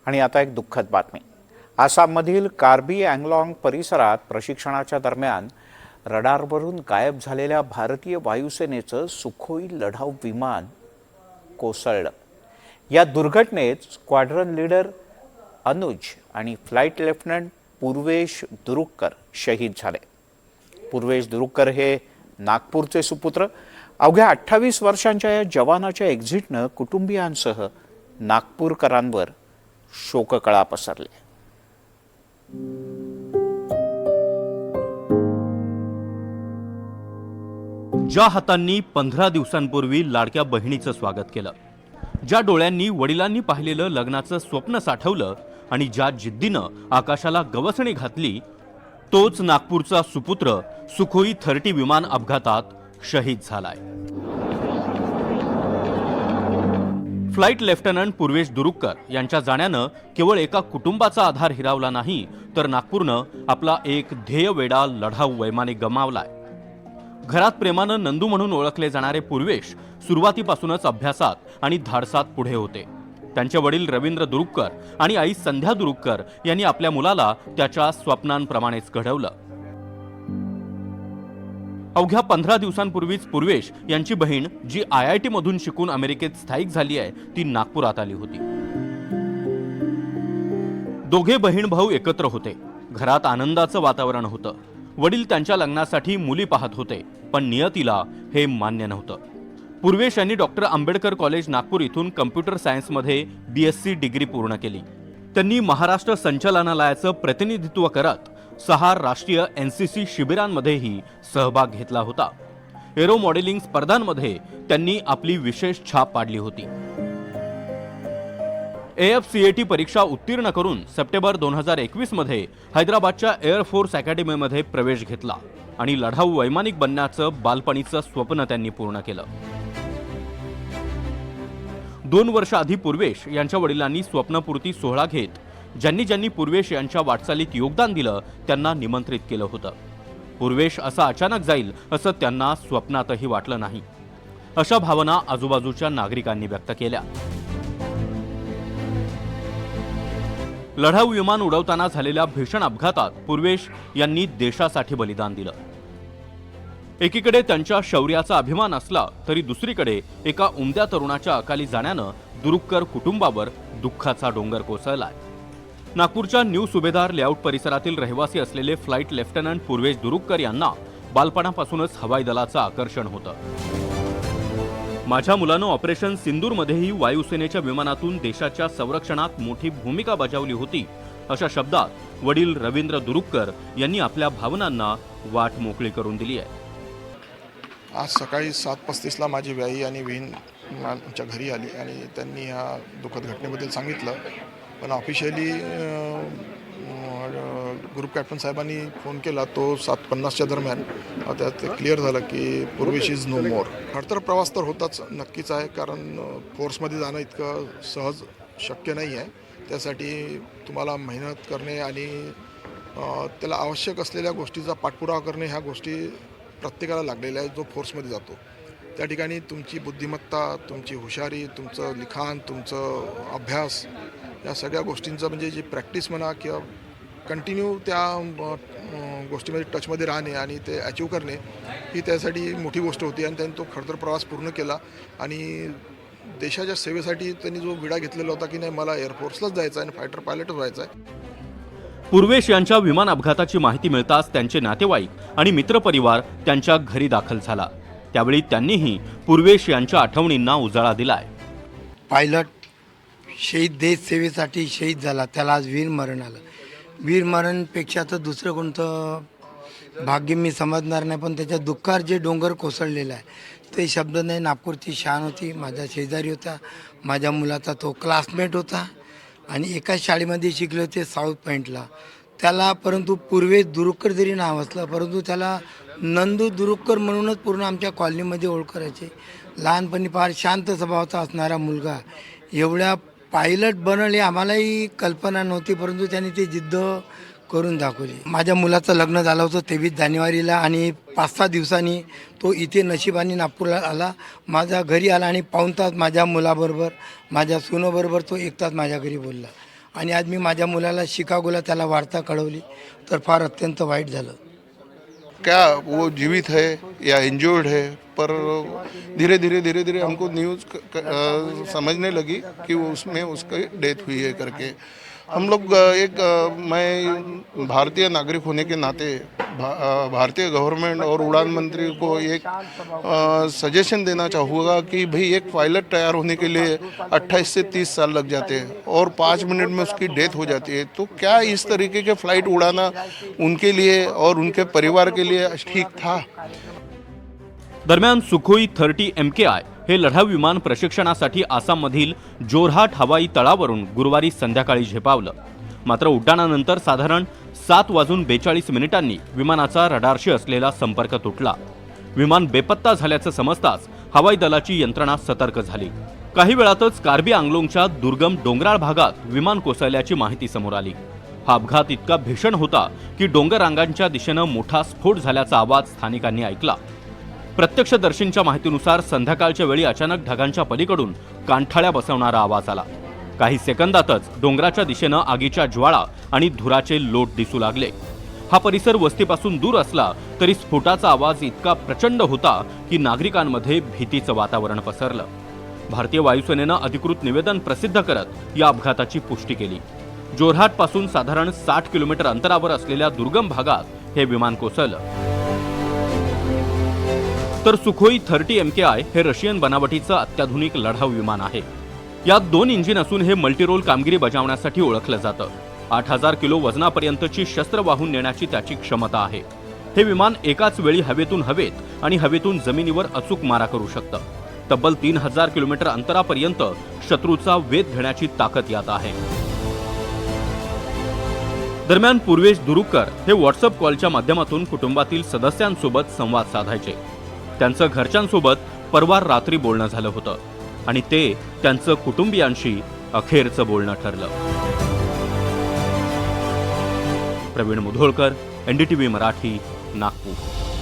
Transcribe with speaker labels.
Speaker 1: आणि आता एक दुःखद बातमी. आसाममधील कार्बी अँगलाँग परिसरात प्रशिक्षणाच्या दरम्यान रडारवरून गायब झालेल्या भारतीय वायुसेनेचं सुखोई लढाऊ विमान कोसळलं. या दुर्घटनेत स्क्वॉड्रन लीडर अनुज आणि फ्लाईट लेफ्टनंट पूर्वेश दुरुक्कर शहीद झाले. पूर्वेश दुरुक्कर हे नागपूरचे सुपुत्र. अवघ्या 28 वर्षांच्या या जवानाच्या एक्झिटनं कुटुंबियांसह नागपूरकरांवर शोककळा पसरली.
Speaker 2: ज्या हातांनी 15 दिवसांपूर्वी लाडक्या बहिणीचं स्वागत केलं, ज्या डोळ्यांनी वडिलांनी पाहिलेलं लग्नाचं स्वप्न साठवलं आणि ज्या जिद्दीनं आकाशाला गवसणी घातली, तोच नागपूरचा सुपुत्र सुखोई 30 विमान अपघातात शहीद झालाय. फ्लाईट लेफ्टनंट पूर्वेश दुरुक्कर यांच्या जाण्यानं केवळ एका कुटुंबाचा आधार हिरावला नाही, तर नागपूरनं आपला एक ध्येयवेडा लढाऊ वैमानिक गमावलाय. घरात प्रेमानं नंदू म्हणून ओळखले जाणारे पूर्वेश सुरुवातीपासूनच अभ्यासात आणि धाडसात पुढे होते. त्यांचे वडील रवींद्र दुरुक्कर आणि आई संध्या दुरुक्कर यांनी आपल्या मुलाला त्याच्या स्वप्नांप्रमाणेच घडवलं. अवघ्या 15 दिवसांपूर्वीच पूर्वेश यांची बहीण, जी IIT मधून शिकून अमेरिकेत स्थायिक झाली आहे, ती नागपुरात आली होती. दोघे बहीण भाऊ एकत्र होते. घरात आनंदाचं वातावरण होतं. वडील त्यांच्या लग्नासाठी मुली पाहत होते, पण नियतीला हे मान्य नव्हतं. पूर्वेश यांनी डॉक्टर आंबेडकर कॉलेज नागपूर इथून कम्प्युटर सायन्समध्ये BSc डिग्री पूर्ण केली. त्यांनी महाराष्ट्र संचालनालयाचं प्रतिनिधित्व करत 6 राष्ट्रीय NCC शिबिरांमध्येही सहभाग घेतला होता. एरो मॉडेलिंग स्पर्धांमध्ये त्यांनी आपली विशेष छाप पाडली होती. AFCAT परीक्षा उत्तीर्ण करून सप्टेंबर 2021 मध्ये हैदराबादच्या एअरफोर्स अकॅडमीमध्ये प्रवेश घेतला आणि लढाऊ वैमानिक बनण्याचं बालपणीचं स्वप्न त्यांनी पूर्ण केलं. 2 वर्ष आधी पूर्वेश यांच्या वडिलांनी स्वप्नपूर्ती सोहळा घेत ज्यांनी पूर्वेश यांच्या वाटचालीत योगदान दिलं त्यांना निमंत्रित केलं होतं. पूर्वेश असं अचानक जाईल असं त्यांना स्वप्नातही वाटलं नाही. अशा भावना आजूबाजूच्या नागरिकांनी व्यक्त केल्या. लढाऊ विमान उडवताना झालेल्या भीषण अपघातात पूर्वेश यांनी देशासाठी बलिदान दिलं. एकीकडे त्यांच्या शौर्याचा अभिमान असला तरी दुसरीकडे एका उमद्या तरुणाच्या अकाली जाण्यानं दुरुक्कर कुटुंबावर दुःखाचा डोंगर कोसळलाय. नागपूरच्या न्यू सुभेदार लेआउट परिसरातील रहिवासी असलेले फ्लाईट लेफ्टनंट पूर्वेश दुरुक्कर यांना बालपणापासूनच हवाई दलाचं आकर्षण होतं. माझ्या मुलानं ऑपरेशन सिंदूरमध्येही वायुसेनेच्या विमानातून देशाच्या संरक्षणात मोठी भूमिका बजावली होती, अशा शब्दात वडील रवींद्र दुरुक्कर यांनी आपल्या भावनांना वाट मोकळी करून दिली आहे.
Speaker 3: आज सकाळी 7:35ला माझी व्याई आणि बहीण आमच्या घरी आली आणि त्यांनी ह्या दुःखद घटनेबद्दल सांगितलं. पण ऑफिशियली ग्रुप कॅप्टन साहेबांनी फोन केला तो 7:50च्या दरम्यान. त्यात क्लिअर झालं की पूर्वेश इज नो मोर. खडतर प्रवास तर होताच नक्कीच आहे, कारण फोर्समध्ये जाणं इतकं सहज शक्य नाही आहे. त्यासाठी तुम्हाला मेहनत करणे आणि त्याला आवश्यक असलेल्या गोष्टीचा पाठपुरावा करणे ह्या गोष्टी प्रत्येकाला लागलेल्या आहेत. जो फोर्समध्ये जातो त्या ठिकाणी तुमची बुद्धिमत्ता, तुमची हुशारी, तुमचं लिखाण, तुमचं अभ्यास, या सगळ्या गोष्टींचं म्हणजे जी प्रॅक्टिस म्हणा किंवा कंटिन्यू त्या गोष्टीमध्ये टचमध्ये राहणे आणि ते अचीव करणे ही त्यासाठी मोठी गोष्ट होती. आणि त्यांनी तो खडतर प्रवास पूर्ण केला आणि देशाच्या सेवेसाठी त्यांनी जो विडा घेतलेला होता की नाही मला एअरफोर्सलाच जायचं आहे आणि फायटर पायलटच व्हायचं आहे.
Speaker 2: पूर्वेश यांच्या विमान अपघाताची माहिती मिळताच त्यांचे नातेवाईक आणि मित्रपरिवार त्यांच्या घरी दाखल झाला. त्यावेळी त्यांनीही पूर्वेश यांच्या आठवणींना उजाळा दिलाय.
Speaker 4: पायलट शहीद देश सेवेसाठी शहीद झाला, त्याला आज वीरमरण आलं. वीरमरणपेक्षा तर दुसरं कोणतं भाग्य मी समजणार नाही, पण त्याच्या दुःखावर जे डोंगर कोसळलेलं आहे ते शब्द नाही. नागपूरची शान होती, माझ्या शेजारी होता, माझ्या मुलाचा तो क्लासमेट होता आणि एकाच शाळेमध्ये शिकले होते साऊथ पॉईंटला. त्याला परंतु पूर्वेश दुरुक्कर जरी नाव असलं, परंतु त्याला नंदू दुरुक्कर म्हणूनच पूर्ण आमच्या कॉलनीमध्ये ओळख करायचे. लहानपणी फार शांत स्वभावाचा असणारा मुलगा एवढ्या पायलट बनले आम्हालाही कल्पना नव्हती, परंतु त्यांनी ती जिद्द करून दाखवली. माझ्या मुलाचं लग्न झालं होतं 23 जानेवारीला आणि 5-6 दिवसांनी तो इथे नशिबाने नागपूरला आला. माझ्या घरी आला आणि पाऊण तास माझ्या मुलाबरोबर, माझ्या सुनोबरोबर तो 1 तास माझ्या घरी बोलला. आणि आज मी माझ्या मुलाला शिकागोला त्याला वार्ता कळवली तर फार अत्यंत वाईट झालं.
Speaker 3: क्या वो जीवित है या इंजर्ड है, पर धीरे धीरे हमको न्यूज़ समझने लगी कि वो उसमें उसकी डेथ हुई है करके. हम लोग मैं भारतीय नागरिक होने के नाते भारतीय गवर्नमेंट और उड़ान मंत्री को एक सजेशन देना चाहूँगा कि भाई एक पायलट तैयार होने के लिए 28 से 30 साल लग जाते हैं और 5 मिनट में उसकी डेथ हो जाती है. तो क्या इस तरीके के फ़्लाइट उड़ाना उनके लिए और उनके परिवार के लिए ठीक था?
Speaker 2: दरम्यान सुखोई 30 MKI हे लढाऊ विमान प्रशिक्षणासाठी आसाममधील जोरहाट हवाई तळावरून गुरुवारी संध्याकाळी झेपावलं. मात्र उड्डाणानंतर साधारण 7:42 विमानाचा रडारशी असलेला संपर्क तुटला. विमान बेपत्ता झाल्याचं समजताच हवाई दलाची यंत्रणा सतर्क झाली. काही वेळातच कार्बी आंग्लोंगच्या दुर्गम डोंगराळ भागात विमान कोसळल्याची माहिती समोर आली. हा अपघात इतका भीषण होता की डोंगर रांगांच्या दिशेनं मोठा स्फोट झाल्याचा आवाज स्थानिकांनी ऐकला. प्रत्यक्षदर्शींच्या माहितीनुसार संध्याकाळच्या वेळी अचानक ढगांच्या पलीकडून कानठाळ्या बसवणारा आवाज आला. काही सेकंदातच डोंगराच्या दिशेनं आगीच्या ज्वाळा आणि धुराचे लोट दिसू लागले. हा परिसर वस्तीपासून दूर असला तरी स्फोटाचा आवाज इतका प्रचंड होता की नागरिकांमध्ये भीतीचं वातावरण पसरलं. भारतीय वायुसेनेनं अधिकृत निवेदन प्रसिद्ध करत या अपघाताची पुष्टी केली. जोरहाटपासून साधारण 60 किलोमीटर अंतरावर असलेल्या दुर्गम भागात हे विमान कोसळलं. तर सुखोई 30 MKI हे रशियन बनावटीचं अत्याधुनिक लढाऊ विमान आहे. यात 2 इंजिन असून हे मल्टीरोल कामगिरी बजावण्यासाठी ओळखलं जातं. 8000 किलो वजनापर्यंतची शस्त्र वाहून नेण्याची त्याची क्षमता आहे. हे विमान एकाच वेळी हवेतून हवेत आणि हवेतून जमिनीवर अचूक मारा करू शकतं. तब्बल 3000 किलोमीटर अंतरापर्यंत शत्रूचा वेध घेण्याची ताकद यात आहे. दरम्यान पूर्वेश दुरुकर हे व्हॉट्सअप कॉलच्या माध्यमातून कुटुंबातील सदस्यांसोबत संवाद साधायचे. त्यांचं घरच्यांसोबत परवा रात्री बोलणं झालं होतं आणि ते त्यांचं कुटुंबियांशी अखेरचं बोलणं ठरलं. प्रवीण मुधोळकर, NDTV मराठी, नागपूर.